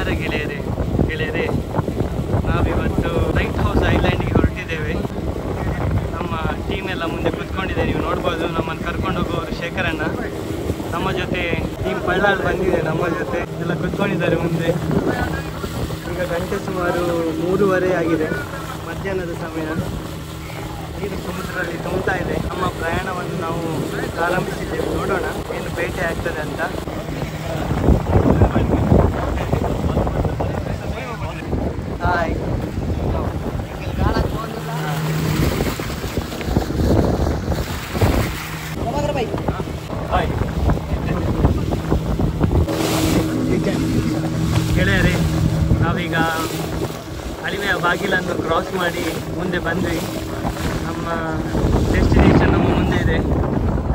ನಮಸ್ಕಾರ ಗೆಳೆಯರೇ, ನಾವಿವತ್ತು ಲೈಟ್ ಹೌಸ್ ಐಲ್ಯಾಂಡ್ಗೆ ಹೊರಟಿದ್ದೇವೆ. ನಮ್ಮ ಟೀಮ್ ಎಲ್ಲ ಮುಂದೆ ಕೂತ್ಕೊಂಡಿದೆ, ನೀವು ನೋಡ್ಬೋದು. ನಮ್ಮನ್ನು ಕರ್ಕೊಂಡು ಹೋಗೋರು ಶೇಖರಣ್ಣ. ನಮ್ಮ ಜೊತೆ ಟೀಮ್ ಪಳ್ಳಾಳ್ ಬಂದಿದೆ, ನಮ್ಮ ಜೊತೆ ಎಲ್ಲ ಕೂತ್ಕೊಂಡಿದ್ದಾರೆ ಮುಂದೆ. ಈಗ ಗಂಟೆ ಸುಮಾರು 3:30 ಆಗಿದೆ, ಮಧ್ಯಾಹ್ನದ ಸಮಯ. ನೀರು ಸಮುದ್ರದಲ್ಲಿ ತುಂಬುತ್ತಾ ಇದೆ. ನಮ್ಮ ಪ್ರಯಾಣವನ್ನು ನಾವು ಪ್ರಾರಂಭಿಸಿದ್ದೇವೆ. ನೋಡೋಣ ಏನು ಭೇಟಿ ಆಗ್ತದೆ ಅಂತ. ಹಾಯ್, ಗೆಳೆಯರೇ, ನಾವೀಗ ಅಳಿವೆಯ ಬಾಗಿಲನ್ನು ಕ್ರಾಸ್ ಮಾಡಿ ಮುಂದೆ ಬಂದ್ವಿ. ನಮ್ಮ ಡೆಸ್ಟಿನೇಷನ್ ನಮ್ಮ ಮುಂದೆ ಇದೆ,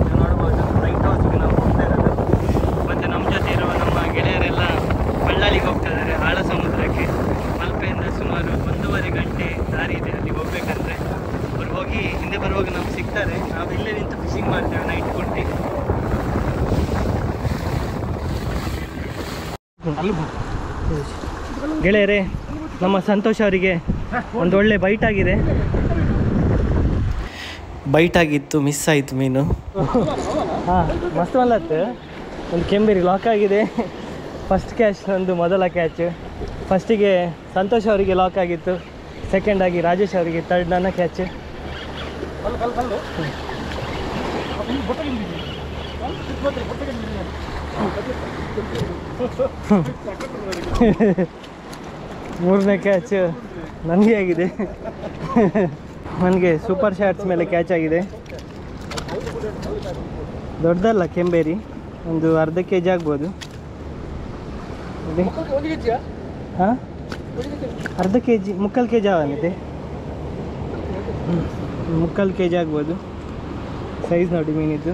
ನೀವು ನೋಡ್ಬೋದು. ಲೈಟ್ ಹೌಸ್ಗೆ ನಾವು ಹೋಗ್ತಾ ಇರೋದು. ಮತ್ತು ನಮ್ಮ ಜೊತೆ ಇರುವ ನಮ್ಮ ಗೆಳೆಯರೆಲ್ಲ ಬಳ್ಳಾಳಿಗೆ ಹೋಗ್ತಾ ಇದ್ದಾರೆ, ಆಳ ಸಮುದ್ರಕ್ಕೆ. ಮಲ್ಪೆಯಿಂದ ಸುಮಾರು 1.5 ಗಂಟೆ ದಾರಿ ಇದೆ ಅಲ್ಲಿ ಹೋಗ್ಬೇಕಂದ್ರೆ. ಅವ್ರು ಹೋಗಿ ಹಿಂದೆ ಬರುವಾಗ ನಮ್ಗೆ ಸಿಗ್ತಾರೆ. ನಾವು ಇಲ್ಲೇ ನಿಂತು ಫಿಶಿಂಗ್ ಮಾಡ್ತೇವೆ ನೈಟ್ ಪೂರ್ತಿ. ಗೆಳೆಯರೇ, ನಮ್ಮ ಸಂತೋಷ್ ಅವರಿಗೆ ಒಂದು ಒಳ್ಳೆ ಬೈಟ್ ಆಗಿದೆ. ಬೈಟ್ ಆಗಿತ್ತು, ಮಿಸ್ ಆಯಿತು ಮೀನು. ಹಾಂ, ಮಸ್ತ್ ಮಲ್ಲತ್ತು. ಒಂದು ಕೆಂಬೇರಿ ಲಾಕ್ ಆಗಿದೆ. ಫಸ್ಟ್ ಕ್ಯಾಚ್ ಒಂದು ಮೊದಲ ಕ್ಯಾಚ್. ಫಸ್ಟಿಗೆ ಸಂತೋಷ್ ಅವರಿಗೆ ಲಾಕ್ ಆಗಿತ್ತು, ಸೆಕೆಂಡ್ ಆಗಿ ರಾಜೇಶ್ ಅವರಿಗೆ, ಥರ್ಡ್ ನನ್ನ ಕ್ಯಾಚ್. ಮೂರನೇ ಕ್ಯಾಚ್ ನನಗೆ ಆಗಿದೆ. ನನಗೆ ಸೂಪರ್ ಶಾಟ್ಸ್ ಮೇಲೆ ಕ್ಯಾಚ್ ಆಗಿದೆ. ದೊಡ್ಡದಲ್ಲ ಕೆಂಬೇರಿ, ಒಂದು ಅರ್ಧ kg ಆಗ್ಬೋದು. ಹಾಂ, ಅರ್ಧ kg, 3/4 kg ಆಗಿದೆ. 3/4 kg ಆಗ್ಬೋದು ಸೈಜ್ ನೋಡಿ ಮೀನಿದ್ದು.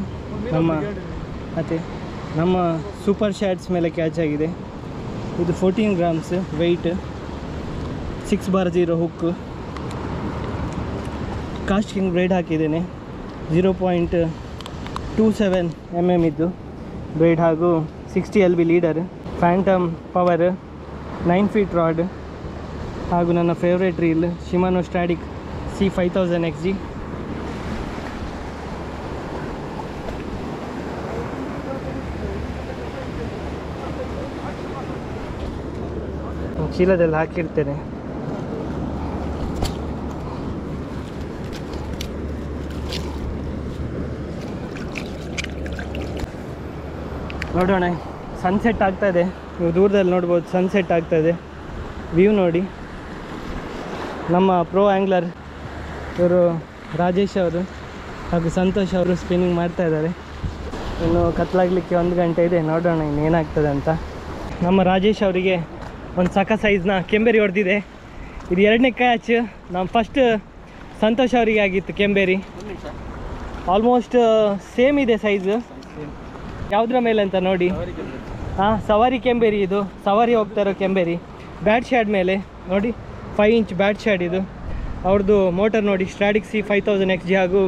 ನಮ್ಮ ಸೂಪರ್ ಶಾಟ್ಸ್ ಮೇಲೆ ಕ್ಯಾಚ್ ಆಗಿದೆ. ಇದು 14 grams weight, 6/0 hook. Casting braid ಹಾಕಿದ್ದೇನೆ. 0.27 mm ಇದ್ದು ಬ್ರೇಡ್ ಹಾಗೂ 60 LB leader. Phantom power 9 feet rod ಹಾಗೂ ನನ್ನ favourite reel Shimano Stradic C5000 XG. ಚೀಲದಲ್ಲಿ ಹಾಕಿರ್ತೇನೆ. ನೋಡೋಣ, ಸನ್ಸೆಟ್ ಆಗ್ತಾ ಇದೆ. ನೀವು ದೂರದಲ್ಲಿ ನೋಡ್ಬೋದು, ಸನ್ಸೆಟ್ ಆಗ್ತಾ ಇದೆ. ವ್ಯೂ ನೋಡಿ. ನಮ್ಮ ಪ್ರೋ ಆ್ಯಂಗ್ಲರ್ ಇವರು ರಾಜೇಶ್ ಅವರು ಹಾಗೂ ಸಂತೋಷ್ ಅವರು ಸ್ಪಿನ್ನಿಂಗ್ ಮಾಡ್ತಾ ಇದ್ದಾರೆ. ಇನ್ನು ಕತ್ಲಾಗಲಿಕ್ಕೆ 1 ಗಂಟೆ ಇದೆ, ನೋಡೋಣ ಇನ್ನೇನಾಗ್ತದೆ ಅಂತ. ನಮ್ಮ ರಾಜೇಶ್ ಅವರಿಗೆ ಒಂದು ಸಖ ಸೈಜ್ನ ಕೆಂಬೇರಿ ಹೊಡೆದಿದೆ. ಇದು 2ನೇ ಕ್ಯಾಚ್. ನಮ್ಮ ಫಸ್ಟ್ ಸಂತೋಷ್ ಅವರಿಗೆ ಆಗಿತ್ತು ಕೆಂಬೇರಿ. ಆಲ್ಮೋಸ್ಟ್ ಸೇಮ್ ಇದೆ ಸೈಜ್. ಯಾವುದ್ರ ಮೇಲೆ ಅಂತ ನೋಡಿ. ಹಾಂ, ಸವಾರಿ ಕೆಂಬೇರಿ. ಇದು ಸವಾರಿ ಹೋಗ್ತಾ ಇರೋ ಕೆಂಬೇರಿ. ಬ್ಯಾಟ್ ಶ್ಯಾಡ್ ಮೇಲೆ ನೋಡಿ, 5 ಇಂಚ್ ಬ್ಯಾಟ್ ಶ್ಯಾಡ್ ಇದು. ಅವ್ರದ್ದು ಮೋಟರ್ ನೋಡಿ, ಸ್ಟ್ರಾಡಿಕ್ C5000 XG ಹಾಗೂ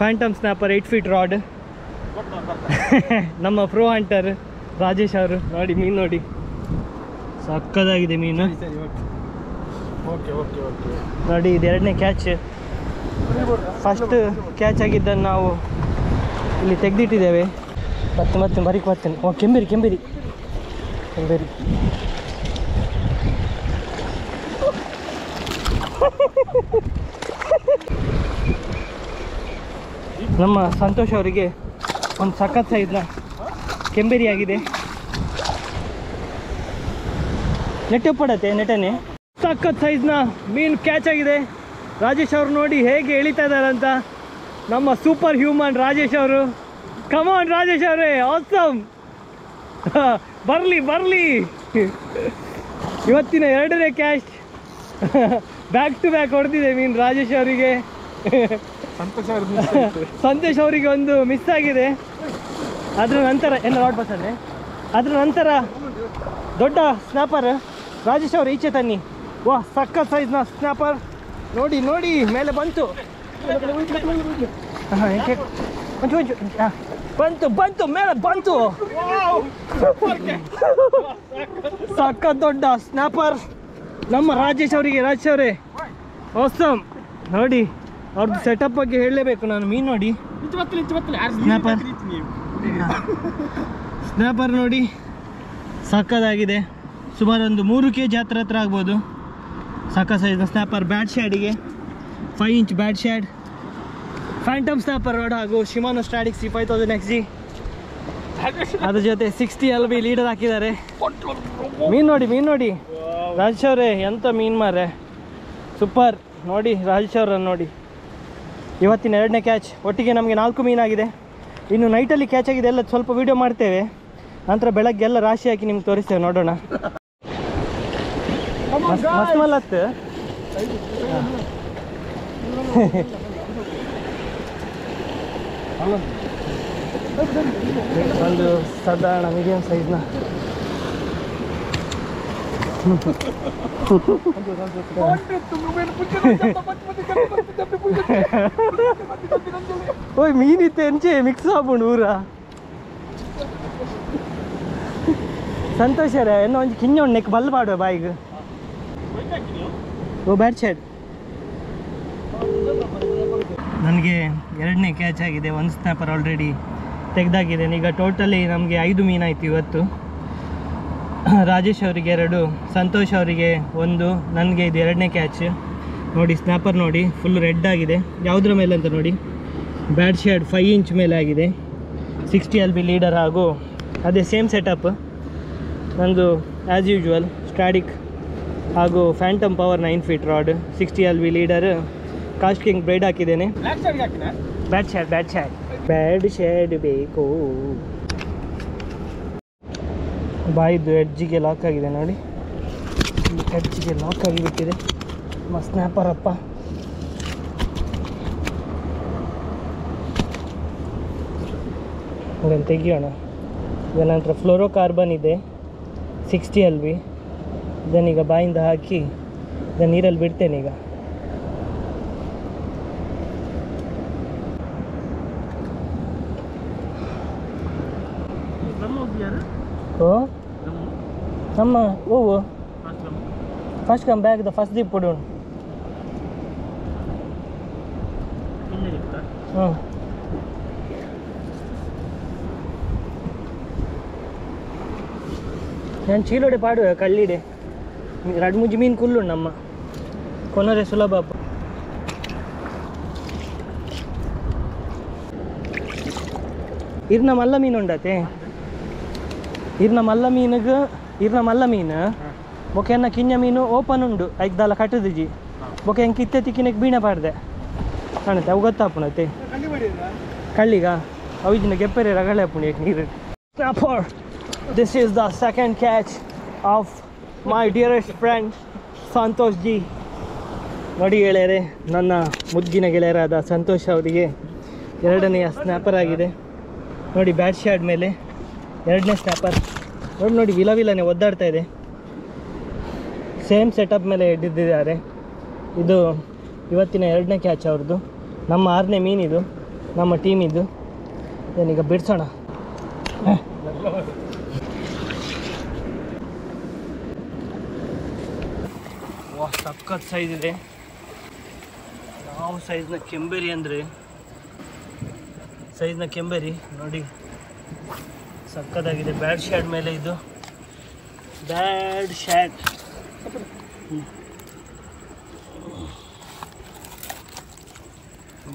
ಫ್ಯಾಂಟಮ್ ಸ್ನ್ಯಾಪರ್ 8 ಫೀಟ್ ರಾಡ್. ನಮ್ಮ ಪ್ರೋ ಹಂಟರ್ ರಾಜೇಶ್ ಅವರು ನೋಡಿ, ಮೀನು ನೋಡಿ, ಸಕ್ಕದಾಗಿದೆ ಮೀನು. ನೋಡಿ, ಇದು 2ನೇ ಕ್ಯಾಚ್. ಫಸ್ಟ್ ಕ್ಯಾಚ್ ಆಗಿದ್ದನ್ನು ನಾವು ಇಲ್ಲಿ ತೆಗೆದಿಟ್ಟಿದ್ದೇವೆ. ಮತ್ತೆ ಬರೀಕ್ ಬರ್ತೇನೆ. ಓ, ಕೆಂಬೇರಿ. ನಮ್ಮ ಸಂತೋಷ್ ಅವರಿಗೆ ಒಂದು ಸಖತ್ ಸೈಜ್ನ ಕೆಂಬೇರಿ ಆಗಿದೆ. ನೆಟ್ಟೆ ಪಡತ್ತೆ, ನೆಟ್ಟನೆ ಸಖತ್ ಸೈಜ್ನ ಮೀನು ಕ್ಯಾಚ್ ಆಗಿದೆ. ರಾಜೇಶ್ ಅವರು ನೋಡಿ ಹೇಗೆ ಎಳಿತಾ ಇದ್ದಾರೆ ಅಂತ. ನಮ್ಮ ಸೂಪರ್ ಹ್ಯೂಮನ್ ರಾಜೇಶ್ ಅವರು. ಕಮಾನ್ ರಾಜೇಶ್ ಅವರೇ, ಆಸಮ್. ಬರಲಿ. ಇವತ್ತಿನ 2ನೇ ಕ್ಯಾಚ್. ಬ್ಯಾಕ್ ಟು ಬ್ಯಾಕ್ ಹೊಡೆದಿದೆ ಮೀನು ರಾಜೇಶ್ ಅವರಿಗೆ. ಸಂತೋಷ್ ಅವರಿಗೆ ಒಂದು ಮಿಸ್ ಆಗಿದೆ. ಅದರ ನಂತರ ಎಲ್ಲ ರಾಡ್ ಬಸ್ಸನ್ನೇ. ಅದರ ನಂತರ ದೊಡ್ಡ ಸ್ನ್ಯಾಪರ್ ರಾಜೇಶ್ ಅವರು ಈಚೆ ತನ್ನಿ. ವಾಹ್, ಸಖತ್ ಸೈಜ್ನ ಸ್ನ್ಯಾಪರ್. ನೋಡಿ ಮೇಲೆ ಬಂತು. ಹಾಂ, ಒಂಚು ಹಾಂ ಬಂತು ಬಂತು ಮೇಲೆ ಬಂತು. ಸಕ್ಕ ದೊಡ್ಡ ಸ್ನ್ಯಾಪರ್ ನಮ್ಮ ರಾಜೇಶ್ ಅವರಿಗೆ. ರಾಜೇಶ್ ಅವರೇ ಆಸಮ್ ನೋಡಿ, ಅವ್ರದ್ದು ಸೆಟಪ್ ಬಗ್ಗೆ ಹೇಳಲೇಬೇಕು ನಾನು. ಮೀನು ನೋಡಿ, ಸ್ನ್ಯಾಪರ್ ನೋಡಿ ಸಕ್ಕದಾಗಿದೆ. ಸುಮಾರು ಒಂದು 3 kg ಹತ್ರ ಆಗ್ಬೋದು. ಸಕ್ಕ ಸೈಜ್ನ snapper. Bat ಶ್ಯಾಡಿಗೆ 5 inch bat ಶ್ಯಾಡ್, Phantom snapper rod ಹಾಗೂ ಶಿಮಾನೋ ಸ್ಟ್ರಾಟಿಕ್ C5000 XG. ಅದ್ರ ಜೊತೆ 60 LB ಲೀಡರ್ ಹಾಕಿದ್ದಾರೆ. ಮೀನು ನೋಡಿ ರಾಜೇಶ್ ಅವರೇ, ಎಂಥ ಮೀನು ಮಾರೆ, ಸೂಪರ್. ನೋಡಿ ರಾಜೇಶ್ ಅವ್ರನ್ನ ನೋಡಿ, ಇವತ್ತಿನ 2ನೇ ಕ್ಯಾಚ್. ಒಟ್ಟಿಗೆ ನಮಗೆ 4 ಮೀನಾಗಿದೆ. ಇನ್ನು ನೈಟಲ್ಲಿ ಕ್ಯಾಚ್ ಆಗಿದೆ ಎಲ್ಲ ಸ್ವಲ್ಪ ವೀಡಿಯೋ ಮಾಡ್ತೇವೆ. ನಂತರ ಬೆಳಗ್ಗೆ ಎಲ್ಲ ರಾಶಿ ಹಾಕಿ ನಿಮ್ಗೆ ತೋರಿಸ್ತೇವೆ, ನೋಡೋಣ. ಮಸ್ತ್ ಮಲ್ಲತ್ತು ಒಂದು ಸಾಧಾರಣ ಮೀಡಿಯಂ ಸೈಜ್ನ. ಓಯ್ ಮೀನಿತ್ತೆ ಎಂಚೆ ಮಿಕ್ಸ್ ಆಗ್ಬಿಡು ಊರ. ಸಂತೋಷ ರೇ ಏನೋ ಒಂದು ಕಿಂಜ ನೆಕ್ ಬಲ್ ಮಾಡುವ ಬಾಯಿಗೆ. ಓ ಬ್ಯಾಟ್ ಶೆಡ್. ನನಗೆ 2ನೇ ಕ್ಯಾಚ್ ಆಗಿದೆ. 1 ಸ್ನ್ಯಾಪರ್ ಆಲ್ರೆಡಿ ತೆಗೆದಾಕಿದ್ದೇನೆ. ಈಗ ಟೋಟಲಿ ನಮಗೆ 5 ಮೀನಾಯಿತು ಇವತ್ತು. ರಾಜೇಶ್ ಅವರಿಗೆ 2, ಸಂತೋಷ್ ಅವರಿಗೆ 1, ನನಗೆ ಇದು 2ನೇ ಕ್ಯಾಚ್. ನೋಡಿ ಸ್ನ್ಯಾಪರ್ ನೋಡಿ ಫುಲ್ ರೆಡ್ ಆಗಿದೆ. ಯಾವುದ್ರ ಮೇಲೆ ಅಂತ ನೋಡಿ, ಬ್ಯಾಟ್ ಶೇಡ್ 5 ಇಂಚ್ ಮೇಲೆ ಆಗಿದೆ. 60 LB ಲೀಡರ್ ಹಾಗೂ ಅದೇ ಸೇಮ್ ಸೆಟಪ್ ನಂದು ಆ್ಯಸ್ ಯೂಶ್ವಲ್. ಸ್ಟ್ರಾಟಿಕ್ ಹಾಗೂ Phantom power 9 feet rod, 60 LB leader, cost king bride ಹಾಕಿದ್ದೇನೆ. ಬ್ಯಾಟ್ ಶೇಡ್ ಬೇಕು. ಬಾಯಿದ್ದು ಎಡ್ಜಿಗೆ ಲಾಕ್ ಆಗಿದೆ ನೋಡಿ, ಎಡ್ಜಿಗೆ ಲಾಕ್ ಆಗಿಬಿಟ್ಟಿದೆ. ಮಸ್ತ್ ಸ್ನ್ಯಾಪರ್ ಅಪ್ಪ. ಇದನ್ನು ತೆಗಿಯೋಣ. ಇದರ ನಂತರ ಫ್ಲೋರೋ ಕಾರ್ಬನ್ ಇದೆ 60 LB. ಇದನ್ನೀಗ ಬಾಯಿಂದ ಹಾಕಿ ಇದನ್ನು ನೀರಲ್ಲಿ ಬಿಡ್ತೇನೆ ಈಗ. ಓ ನಮ್ಮ ಓವು first come bag the first ದೀಪ್ ಕೊಡು. ಹ್ಞೂ ನಾನು ಚೀಲೋಡೆ ಪಾಡುವೆ ಕಳ್ಳಿಡೆ 2-3 ಮೀನು ಕುಲ್ಲು ನಮ್ಮ ಕೊನರೆ ಸುಲಭ. ಇರ್ನ ಮಲ್ಲ ಮೀನು ಉಂಡತೆ. ಇರ್ನ ಮಲ್ಲ ಮೀನು ಬೊಕೆನ್ನ ಕಿಂಜ ಮೀನು ಓಪನ್ ಉಂಡು ಐಕ್ದಾಲ ಕಟ್ಟದಿಜಿ ಬೊಕೆ ಹೆಂಗೆ ಕಿತ್ತೆ ತಿಕ್ಕಿನಕ್ಕೆ ಬೀಣ ಪಾಡ್ದೆ ಕಾಣುತ್ತೆ. ಅವು ಗೊತ್ತಾಪುಣತೆ ಕಳ್ಳಿಗ ಅವಿಜಿನ ಗೆಪ್ಪರೆ ರಗಳೆ ಪುಣಿ ನೀರು. This is the second catch of my dearest friend Santosh G. ನೋಡಿ ಗೆಳೆಯರೆ, ನನ್ನ ಮುದ್ದಿನ ಗೆಳೆಯರಾದ ಸಂತೋಷ್ ಅವರಿಗೆ 2ನೇ ಸ್ನ್ಯಾಪರ್ ಆಗಿದೆ. ನೋಡಿ ಬ್ಯಾಟ್ ಶ್ಯಾಡ್ ಮೇಲೆ 2ನೇ ಸ್ನ್ಯಾಪರ್. ನೋಡಿ ವಿಲವಿಲನೆ ಒದ್ದಾಡ್ತಾ ಇದೆ. ಸೇಮ್ ಸೆಟಪ್ ಮೇಲೆ ಹಿಡಿದಿದ್ದಾರೆ. ಇದು ಇವತ್ತಿನ 2ನೇ ಕ್ಯಾಚ್ ಅವ್ರದ್ದು. ನಮ್ಮ 6ನೇ ಮೀನಿದು, ನಮ್ಮ ಟೀಮಿದ್ದು. ಏನೀಗ ಬಿಡಿಸೋಣ. ಸಖತ್ ಸೈಜ್ ಇದೆ. ಯಾವ ಸೈಜ್ನ ಕೆಂಬೇರಿ ಅಂದರೆ ಸೈಜ್ನ ಕೆಂಬೇರಿ ನೋಡಿ ಸಕ್ಕದಾಗಿದೆ. ಬ್ಯಾಡ್ ಶ್ಯಾಡ್ ಮೇಲೆ ಇದು ಬ್ಯಾಡ್ ಶ್ಯಾಡ್.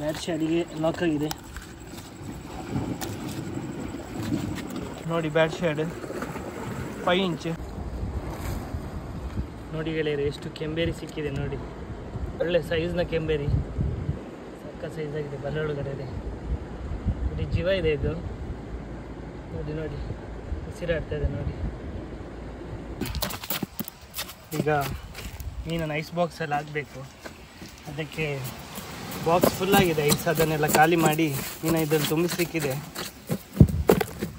ಬ್ಯಾಡ್ ಶ್ಯಾಡಿಗೆ ಲಾಕ್ ಆಗಿದೆ ನೋಡಿ. ಬ್ಯಾಡ್ ಶ್ಯಾಡ್ 5 ಇಂಚ್. ನೋಡಿ ಗೆಳೆಯರೆ ಎಷ್ಟು ಕೆಂಬೇರಿ ಸಿಕ್ಕಿದೆ ನೋಡಿ. ಒಳ್ಳೆ ಸೈಜ್ನ ಕೆಂಬೇರಿ, ಸಕ್ಕ ಸೈಜಾಗಿದೆ. ಬಲ್ಲೊಳಗಡೆ ಇದೆ ನೋಡಿ, ಜೀವ ಇದೆ ಇದು ನೋಡಿ ಉಸಿರಾಡ್ತಾ ಇದೆ ನೋಡಿ. ಈಗ ಮೀನನ್ನು ಐಸ್ ಬಾಕ್ಸಲ್ಲಿ ಹಾಕಬೇಕು. ಅದಕ್ಕೆ ಬಾಕ್ಸ್ ಫುಲ್ಲಾಗಿದೆ ಐಸ್, ಅದನ್ನೆಲ್ಲ ಖಾಲಿ ಮಾಡಿ ಇದನ್ನು ತುಂಬಿಸ್ಲಿಕ್ಕಿದೆ.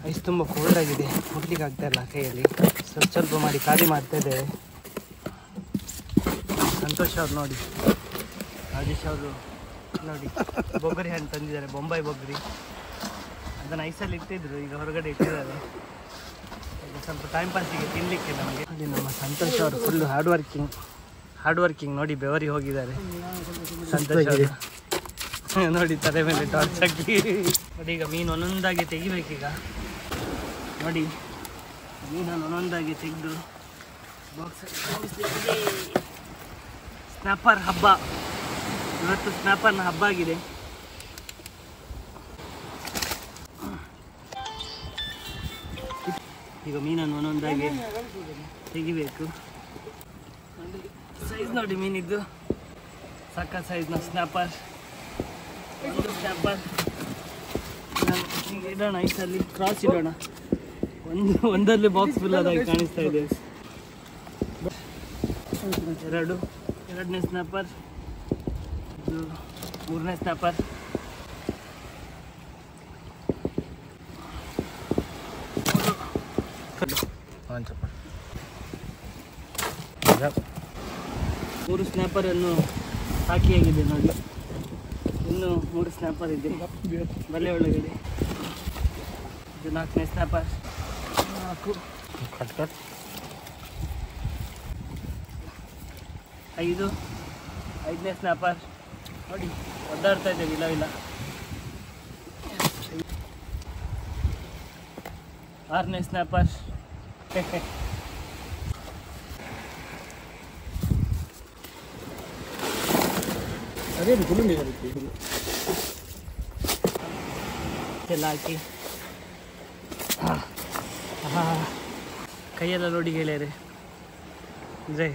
ಐಸ್ ತುಂಬ ಕೋಲ್ಡ್ ಆಗಿದೆ, ಮುಟ್ಲಿಕ್ಕೆ ಆಗ್ತಾಯಿಲ್ಲ ಕೈಯಲ್ಲಿ. ಸ್ವಲ್ಪ ಮಾಡಿ ಖಾಲಿ ಮಾಡ್ತಾಯಿದ್ದೇವೆ. ಸಂತೋಷ್ ಅವ್ರು ನೋಡಿ, ರಾಜೇಶ್ ಅವರು ನೋಡಿ ಬೊಗರಿ ಹಣ್ಣು ತಂದಿದ್ದಾರೆ, ಬೊಂಬೈ ಬೊಗರಿ. ಅದನ್ನು ಐಸಲ್ಲಿ ಇಟ್ಟಿದ್ರು, ಈಗ ಹೊರಗಡೆ ಇಟ್ಟಿದ್ದಾರೆ. ಈಗ ಸ್ವಲ್ಪ ಟೈಮ್ ಪಾಸಿಗೆ ತಿನ್ನಲಿಕ್ಕೆ ನಮಗೆ. ಅಲ್ಲಿ ನಮ್ಮ ಸಂತೋಷ್ ಅವರು ಫುಲ್ಲು ಹಾರ್ಡ್ ವರ್ಕಿಂಗ್ ನೋಡಿ, ಬೆವರಿ ಹೋಗಿದ್ದಾರೆ ಸಂತೋಷ್ ಅವರು. ನೋಡಿ ತಲೆ ಮೇಲೆ ಟಾರ್ಚ್ ಹಾಕಿ ನೋಡಿ. ಈಗ ಮೀನು ಒಂದೊಂದಾಗಿ ತೆಗಿಬೇಕೀಗ ನೋಡಿ. ಮೀನನ್ನು ಒಂದೊಂದಾಗಿ ತೆಗೆದು ಬಾಕ್ಸ್. ಸ್ನ್ಯಾಪರ್ ಹಬ್ಬ ಇವತ್ತು, ಸ್ನ್ಯಾಪರ್ನ ಹಬ್ಬ ಆಗಿದೆ. ಈಗ ಮೀನನ್ನು ಒಂದೊಂದಾಗಿ ತೆಗಿಬೇಕು. ಸೈಜ್ ನೋಡಿ ಮೀನಿದ್ದು, ಸಕ್ಕ ಸೈಜ್ನ ಸ್ನ್ಯಾಪರ್. ಒಂದು ಸ್ನ್ಯಾಪರ್ ಈಗ ಇಡೋಣ, ಐಸಲ್ಲಿ ಕ್ರಾಸ್ ಇಡೋಣ. ಒಂದರಲ್ಲಿ ಬಾಕ್ಸ್ ಫುಲ್ ಅದಾಗಿ ಕಾಣಿಸ್ತಾ ಇದೆ. ಎರಡನೇ ಸ್ನ್ಯಾಪರ್, ಇದು ಮೂರನೇ ಸ್ನ್ಯಾಪರ್. ಮೂರು ಸ್ನ್ಯಾಪರನ್ನು ಹಾಕಿಯಾಗಿದೆ ನೋಡಿ. ಇನ್ನು 3 ಸ್ನ್ಯಾಪರ್ ಇದೆ ಬಲೆ ಒಳಗಡೆ. ಇದು 4ನೇ ಸ್ನ್ಯಾಪರ್. 4 5ನೇ ಸ್ನ್ಯಾಪರ್ ನೋಡಿ, ಒದ್ದಾಡ್ತಾ ಇದ್ದೇವೆ ಇಲ್ಲ. 6ನೇ ಸ್ನ್ಯಾಪರ್. ಎಲ್ಲ ಹಾಕಿ ಕೈಯೆಲ್ಲ ನೋಡಿ ಗೆಳೆಯರೆ, ಅಂದರೆ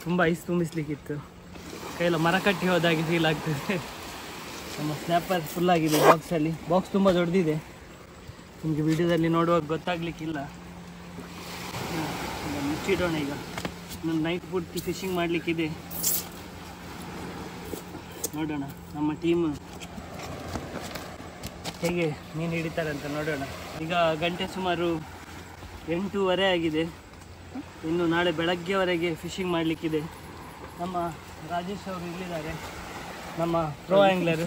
ತುಂಬ ಐಸ್ ತುಂಬಿಸ್ಲಿಕ್ಕಿತ್ತು. ಕೈಯೆಲ್ಲ ಮರ ಕಟ್ಟಿ ಹೋದಾಗಿ ಫೀಲ್ ಆಗ್ತದೆ. ನಮ್ಮ ಸ್ನ್ಯಾಪರ್ ಫುಲ್ಲಾಗಿದೆ ಬಾಕ್ಸಲ್ಲಿ. ಬಾಕ್ಸ್ ತುಂಬ ದೊಡ್ಡದಿದೆ, ನಿಮಗೆ ವಿಡಿಯೋದಲ್ಲಿ ನೋಡುವಾಗ ಗೊತ್ತಾಗಲಿಕ್ಕಿಲ್ಲ. ಮುಚ್ಚಿಡೋಣ ಈಗ. ನನ್ನ ನೈಟ್ ಪೂರ್ತಿ ಫಿಶಿಂಗ್ ಮಾಡಲಿಕ್ಕಿದೆ. ನೋಡೋಣ ನಮ್ಮ ಟೀಮ್ ಹೇಗೆ ಮೀನು ಹಿಡಿತಾರೆ ಅಂತ ನೋಡೋಣ. ಈಗ ಗಂಟೆ ಸುಮಾರು 8:30 ಆಗಿದೆ. ಇನ್ನು ನಾಳೆ ಬೆಳಗ್ಗೆವರೆಗೆ ಫಿಶಿಂಗ್ ಮಾಡಲಿಕ್ಕಿದೆ. ನಮ್ಮ ರಾಜೇಶ್ ಅವರು ಇಲ್ಲಿದ್ದಾರೆ, ನಮ್ಮ ಪ್ರೋ ಆ್ಯಂಗ್ಲರ್.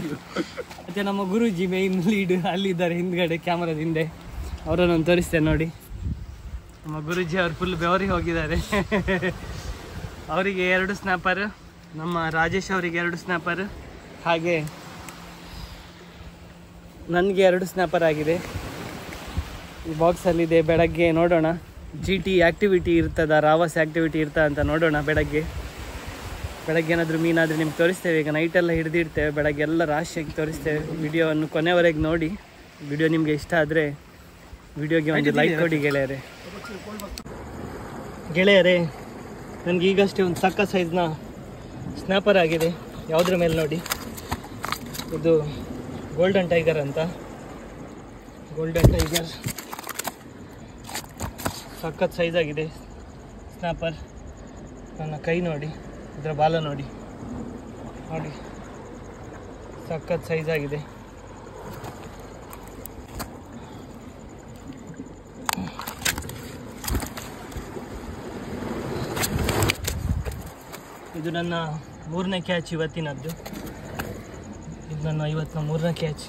ಮತ್ತು ನಮ್ಮ ಗುರೂಜಿ ಮೇಯ್ನ್ ಲೀಡ್ ಅಲ್ಲಿದ್ದಾರೆ ಹಿಂದ್ಗಡೆ ಕ್ಯಾಮರಾದ ಹಿಂದೆ. ಅವರನ್ನು ತೋರಿಸ್ತೇನೆ ನೋಡಿ. ನಮ್ಮ ಗುರೂಜಿ ಅವರು ಫುಲ್ ಬೆವರಿ ಹೋಗಿದ್ದಾರೆ. ಅವರಿಗೆ 2 ಸ್ನ್ಯಾಪರ್, ನಮ್ಮ ರಾಜೇಶ್ ಅವರಿಗೆ 2 ಸ್ನ್ಯಾಪರ್, ಹಾಗೆ ನನಗೆ 2 ಸ್ನ್ಯಾಪರ್ ಆಗಿದೆ. ಈ ಬಾಕ್ಸಲ್ಲಿದೆ. ಬೆಳಗ್ಗೆ ನೋಡೋಣ GT ಆ್ಯಕ್ಟಿವಿಟಿ ಇರ್ತದ, ರಾವಸ್ ಆ್ಯಕ್ಟಿವಿಟಿ ಇರ್ತಾ ಅಂತ ನೋಡೋಣ. ಬೆಳಗ್ಗೆ ಏನಾದರೂ ಮೀನಾದರೆ ನಿಮ್ಗೆ ತೋರಿಸ್ತೇವೆ. ಈಗ ನೈಟೆಲ್ಲ ಹಿಡಿದಿಡ್ತೇವೆ, ಬೆಳಗ್ಗೆ ಎಲ್ಲ ರಾಶಿಯಾಗಿ ತೋರಿಸ್ತೇವೆ. ವಿಡಿಯೋವನ್ನು ಕೊನೆವರೆಗೆ ನೋಡಿ. ವಿಡಿಯೋ ನಿಮಗೆ ಇಷ್ಟ ಆದರೆ ವಿಡಿಯೋಗೆ ಒಂದು ಲೈಕ್ ಕೊಡಿ ಗೆಳೆಯರೇ. ನನಗೆ ಈಗಷ್ಟೇ ಒಂದು ಸಕ್ಕ ಸೈಜ್ನ ಸ್ನ್ಯಾಪರ್ ಆಗಿದೆ. ಯಾವುದ್ರ ಮೇಲೆ ನೋಡಿ, ಇದು ಗೋಲ್ಡನ್ ಟೈಗರ್ ಅಂತ. ಗೋಲ್ಡನ್ ಟೈಗರ್ ಸಖತ್ ಸೈಜ್ ಆಗಿದೆ ಸ್ನ್ಯಾಪರ್. ನನ್ನ ಕೈ ನೋಡಿ, ಇದರ ಬಾಲ ನೋಡಿ ಸಖತ್ ಸೈಜ್ ಆಗಿದೆ. ಇದು ನನ್ನ 3ನೇ ಕ್ಯಾಚ್ ಇವತ್ತಿನದ್ದು. ಇದು ನನ್ನ ಇವತ್ತಿನ 3ನೇ ಕ್ಯಾಚ್.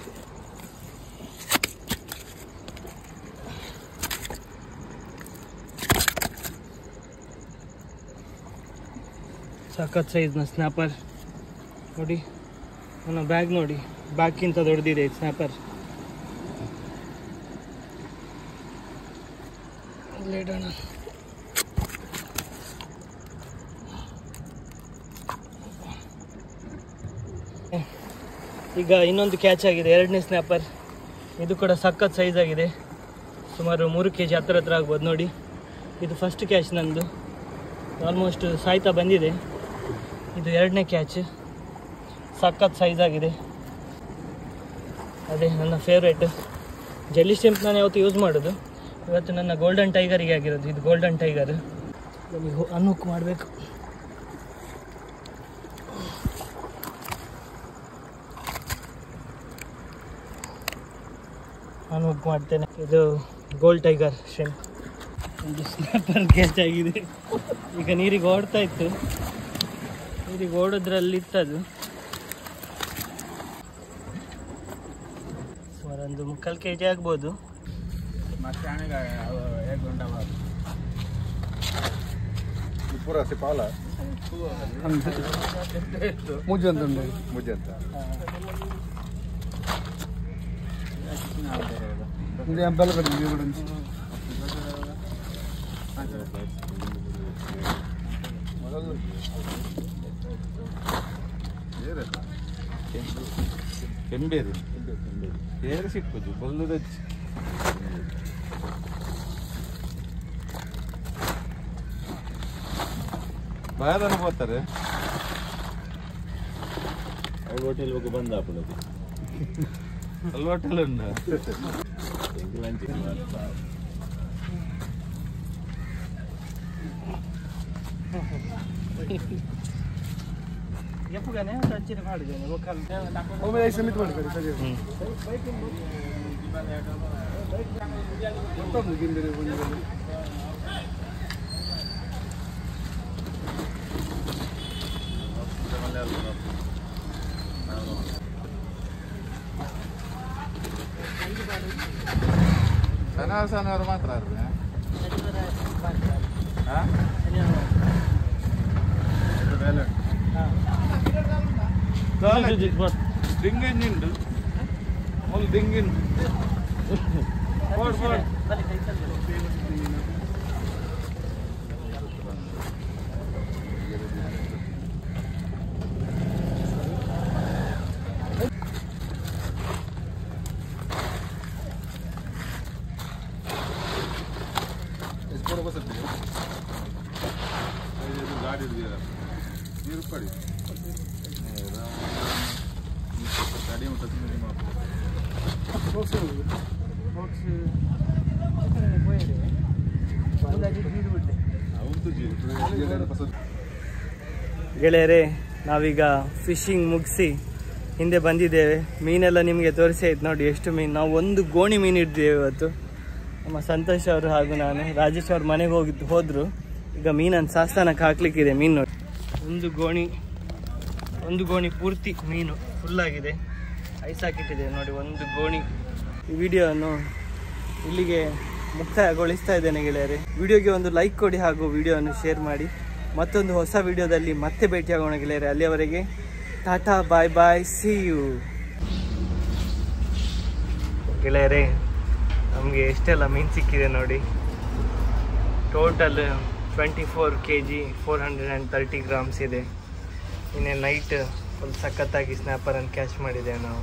ಸಖತ್ ಸೈಜ್ನ ಸ್ನ್ಯಾಪರ್ ನೋಡಿ. ನನ್ನ ಬ್ಯಾಗ್ ನೋಡಿ, ಬ್ಯಾಗ್ಗಿಂತ ದೊಡ್ಡದಿದೆ ಸ್ನ್ಯಾಪರ್. ಇಡೋಣ. ಈಗ ಇನ್ನೊಂದು ಕ್ಯಾಚ್ ಆಗಿದೆ, 2ನೇ ಸ್ನ್ಯಾಪರ್. ಇದು ಕೂಡ ಸಖತ್ ಸೈಜ್ ಆಗಿದೆ, ಸುಮಾರು 3 kg ಹತ್ರ ಆಗ್ಬೋದು ನೋಡಿ. ಇದು ಫಸ್ಟ್ ಕ್ಯಾಚ್ ನಂದು, ಆಲ್ಮೋಸ್ಟ್ ಸಾಯ್ತಾ ಬಂದಿದೆ. ಇದು 2ನೇ ಕ್ಯಾಚ್, ಸಖತ್ ಸೈಜ್ ಆಗಿದೆ. ಅದೇ ನನ್ನ ಫೇವ್ರೇಟ್ ಜೆಲ್ಲಿ ಸ್ಟಿಂಪ್. ನಾನು ಯಾವತ್ತು ಯೂಸ್ ಮಾಡೋದು, ಇವತ್ತು ನನ್ನ ಗೋಲ್ಡನ್ ಟೈಗರಿಗೆ ಆಗಿರೋದು. ಇದು ಗೋಲ್ಡನ್ ಟೈಗರ್. ಅನ್ಹುಕ್ ಮಾಡಬೇಕು. ಅನ್ಹುಕ್ ಮಾಡ್ತೇನೆ. ಇದು ಗೋಲ್ಡ್ ಟೈಗರ್ ಶ್ರಿಂಪ್. ಒಂದು ಸ್ನ್ಯಾಪರ್ ಕ್ಯಾಚ್ ಆಗಿದೆ. ಈಗ ನೀರಿಗೆ ಓಡ್ತಾ ಇತ್ತು, ನೀರಿಗೆ ಓಡೋದ್ರಲ್ಲಿತ್ತದು. ಸುಮಾರು ಒಂದು 3/4 kg ಆಗ್ಬೋದು. ಪೂರ ಸಿಪಾಲ ಮುಜ್ಜಂತ ಮುಜ್ಜಂತ ఇది అంబల పడి గురించి మొదలు ಏರಲ್ಲ ಕೆಂಬೇರು ಏರು ಸಿಕ್ಕೋದು ಬಲ್ಲದ ಬಾಯದನ್ನು ಹೋಗ್ತಾರೆ ಅಲ್ಲಿ ಹೋಟೆಲ್ ಹೋಗಿ ಬಂದ ಹಾಕೊಳ್ಳೋದು ಅಲ್ಲಿ ಹೋಟೆಲ್ ಉಂಟು ಎಪ್ಪುಗಾನೆ ಹಚ್ಚಿರ ಮಾಡಿದ್ದೇನೆ ಸಮಿತಿ ಮಾಡ್ತಾರೆ ಸನವರು ಮಾತ್ರ ದಿಂಗಿಂಡು ಒಂದು ದಿಂಗಿಂಡು ಗಾಡಿ ನೀರು ಪಡಿ ಗಾಡಿ ಗೆಳೆಯರೇ, ನಾವೀಗ ಫಿಶಿಂಗ್ ಮುಗಿಸಿ ಹಿಂದೆ ಬಂದಿದ್ದೇವೆ. ಮೀನೆಲ್ಲ ನಿಮಗೆ ತೋರಿಸಿ ಆಯ್ತು ನೋಡಿ ಎಷ್ಟು ಮೀನು. ನಾವು ಒಂದು ಗೋಣಿ ಮೀನು ಹಿಡಿದೇವೆ ಇವತ್ತು. ನಮ್ಮ ಸಂತೋಷ್ ಅವರು ಹಾಗೂ ನಾನು, ರಾಜೇಶ್ ಅವ್ರ ಮನೆಗೆ ಹೋದರು. ಈಗ ಮೀನನ್ನು ಸಾಸ್ತಾನಕ್ಕೆ ಹಾಕ್ಲಿಕ್ಕಿದೆ. ಮೀನು ನೋಡಿ, ಒಂದು ಗೋಣಿ ಪೂರ್ತಿ ಮೀನು ಫುಲ್ಲಾಗಿದೆ. ಐಸ್ ಹಾಕಿಟ್ಟಿದೆ ನೋಡಿ ಒಂದು ಗೋಣಿ. ಈ ವಿಡಿಯೋವನ್ನು ಇಲ್ಲಿಗೆ ಮುಕ್ತಾಯಗೊಳಿಸ್ತಾ ಇದ್ದೇನೆ ಗೆಳೆಯರೆ. ವಿಡಿಯೋಗೆ ಒಂದು ಲೈಕ್ ಕೊಡಿ ಹಾಗೂ ವಿಡಿಯೋವನ್ನು ಶೇರ್ ಮಾಡಿ. ಮತ್ತೊಂದು ಹೊಸ ವಿಡಿಯೋದಲ್ಲಿ ಮತ್ತೆ ಭೇಟಿಯಾಗೋಣ ಗೆಳೆಯರೆ. ಅಲ್ಲಿಯವರೆಗೆ ಟಾಟಾ, ಬಾಯ್ ಬಾಯ್, ಸಿ ಯು. ಗೆಳೆಯರೆ, ನಮಗೆ ಎಷ್ಟೆಲ್ಲ ಮೀನು ಸಿಕ್ಕಿದೆ ನೋಡಿ. ಟೋಟಲ್ 24 kg 430 grams ಇದೆ. ಇನ್ನೇ ನೈಟ್ ಫುಲ್ ಸಖತ್ತಾಗಿ ಸ್ನ್ಯಾಪರನ್ನು ಕ್ಯಾಚ್ ಮಾಡಿದ್ದೇವೆ ನಾವು.